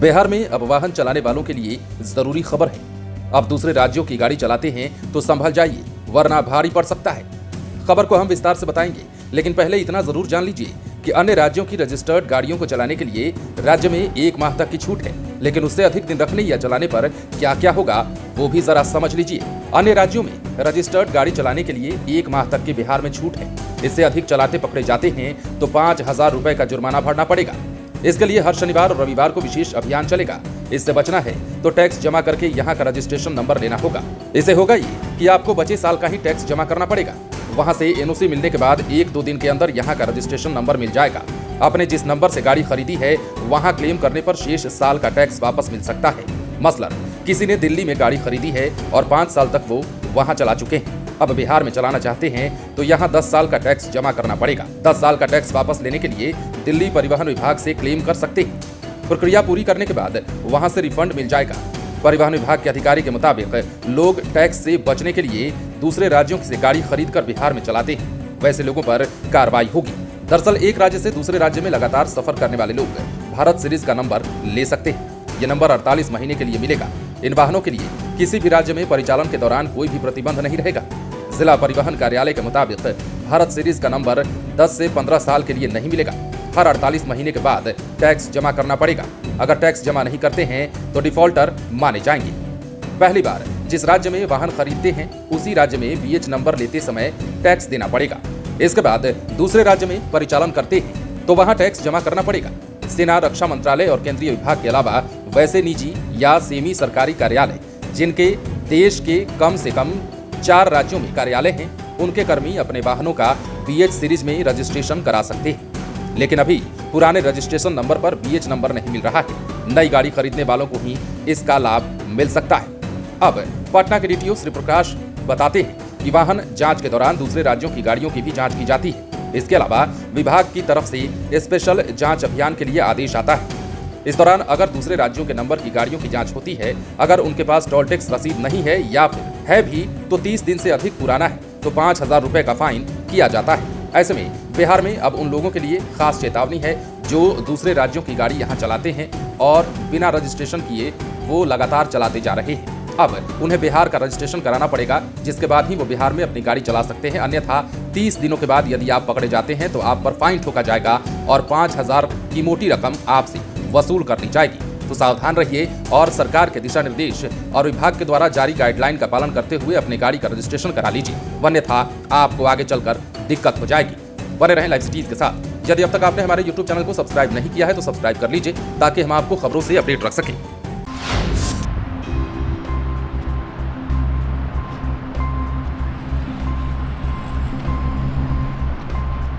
बिहार में अब वाहन चलाने वालों के लिए जरूरी खबर है। अब दूसरे राज्यों की गाड़ी चलाते हैं तो संभल जाइए, वरना भारी पड़ सकता है। खबर को हम विस्तार से बताएंगे, लेकिन पहले इतना जरूर जान लीजिए कि अन्य राज्यों की रजिस्टर्ड गाड़ियों को चलाने के लिए राज्य में 1 माह तक की छूट है, लेकिन उससे अधिक दिन रखने या चलाने पर क्या क्या होगा वो भी जरा समझ लीजिए। अन्य राज्यों में रजिस्टर्ड गाड़ी चलाने के लिए 1 माह तक की बिहार में छूट है। इससे अधिक चलाते पकड़े जाते हैं तो 5,000 रुपए का जुर्माना भरना पड़ेगा। इसके लिए हर शनिवार और रविवार को विशेष अभियान चलेगा। इससे बचना है तो टैक्स जमा करके यहाँ का रजिस्ट्रेशन नंबर लेना होगा। इससे होगा ये कि आपको बचे साल का ही टैक्स जमा करना पड़ेगा। वहाँ से एनओसी मिलने के बाद 1-2 दिन के अंदर यहाँ का रजिस्ट्रेशन नंबर मिल जाएगा। आपने जिस नंबर से गाड़ी खरीदी है वहाँ क्लेम करने पर शेष साल का टैक्स वापस मिल सकता है। मसलन किसी ने दिल्ली में गाड़ी खरीदी है और 5 साल तक वो वहाँ चला चुके हैं, अब बिहार में चलाना चाहते हैं तो यहाँ 10 साल का टैक्स जमा करना पड़ेगा। 10 साल का टैक्स वापस लेने के लिए दिल्ली परिवहन विभाग से क्लेम कर सकते हैं। प्रक्रिया पूरी करने के बाद वहाँ से रिफंड मिल जाएगा। परिवहन विभाग के अधिकारी के मुताबिक लोग टैक्स से बचने के लिए दूसरे राज्यों से गाड़ी खरीद कर बिहार में चलाते हैं, वैसे लोगों पर कार्रवाई होगी। दरअसल एक राज्य से दूसरे राज्य में लगातार सफर करने वाले लोग भारत सीरीज का नंबर ले सकते हैं। ये नंबर 48 महीने के लिए मिलेगा। इन वाहनों के लिए किसी भी राज्य में परिचालन के दौरान कोई भी प्रतिबंध नहीं रहेगा। जिला परिवहन कार्यालय के मुताबिक भारत सीरीज का नंबर 10 से 15 साल के लिए नहीं मिलेगा। हर 48 महीने के बाद टैक्स जमा करना पड़ेगा। अगर टैक्स जमा नहीं करते हैं तो डिफॉल्टर माने जाएंगे। पहली बार जिस राज्य में वाहन खरीदते हैं उसी राज्य में बीएच नंबर लेते समय टैक्स देना पड़ेगा। इसके बाद दूसरे राज्य में परिचालन करते हैं तो वहां टैक्स जमा करना पड़ेगा। सेना, रक्षा मंत्रालय और केंद्रीय विभाग के अलावा वैसे निजी या सेमी सरकारी कार्यालय जिनके देश के कम से कम 4 राज्यों में कार्यालय हैं, उनके कर्मी अपने वाहनों का बीएच सीरीज में रजिस्ट्रेशन करा सकते हैं। लेकिन अभी पुराने रजिस्ट्रेशन नंबर पर बीएच नंबर नहीं मिल रहा है। नई गाड़ी खरीदने वालों को ही इसका लाभ मिल सकता है। अब पटना के डीटीओ श्री प्रकाश बताते हैं कि वाहन जांच के दौरान दूसरे राज्यों की गाड़ियों की भी जांच की जाती है। इसके अलावा विभाग की तरफ से स्पेशल जांच अभियान के लिए आदेश आता है। इस दौरान अगर दूसरे राज्यों के नंबर की गाड़ियों की जांच होती है, अगर उनके पास टोल टैक्स रसीद नहीं है या फिर है भी तो 30 दिन से अधिक पुराना है तो 5,000 रुपए का फाइन किया जाता है। ऐसे में बिहार में अब उन लोगों के लिए खास चेतावनी है जो दूसरे राज्यों की गाड़ी यहाँ चलाते हैं और बिना रजिस्ट्रेशन किए वो लगातार चलाते जा रहे हैं। अब उन्हें बिहार का रजिस्ट्रेशन कराना पड़ेगा, जिसके बाद ही वो बिहार में अपनी गाड़ी चला सकते हैं। अन्यथा 30 दिनों के बाद यदि आप पकड़े जाते हैं तो आप पर फाइन ठोका जाएगा और 5,000 की मोटी रकम आपसे वसूल करनी जाएगी। तो सावधान रहिए और सरकार के दिशा निर्देश और विभाग के द्वारा जारी गाइडलाइन का पालन करते हुए अपनी गाड़ी का रजिस्ट्रेशन करा लीजिए, अन्यथा आपको आगे चलकर दिक्कत हो जाएगी। बने रहें लाइव सिटीज के साथ। यदि अब तक आपने हमारे YouTube चैनल को सब्सक्राइब नहीं किया है तो सब्सक्राइब कर लीजिए ताकि हम आपको खबरों से अपडेट रख सकें।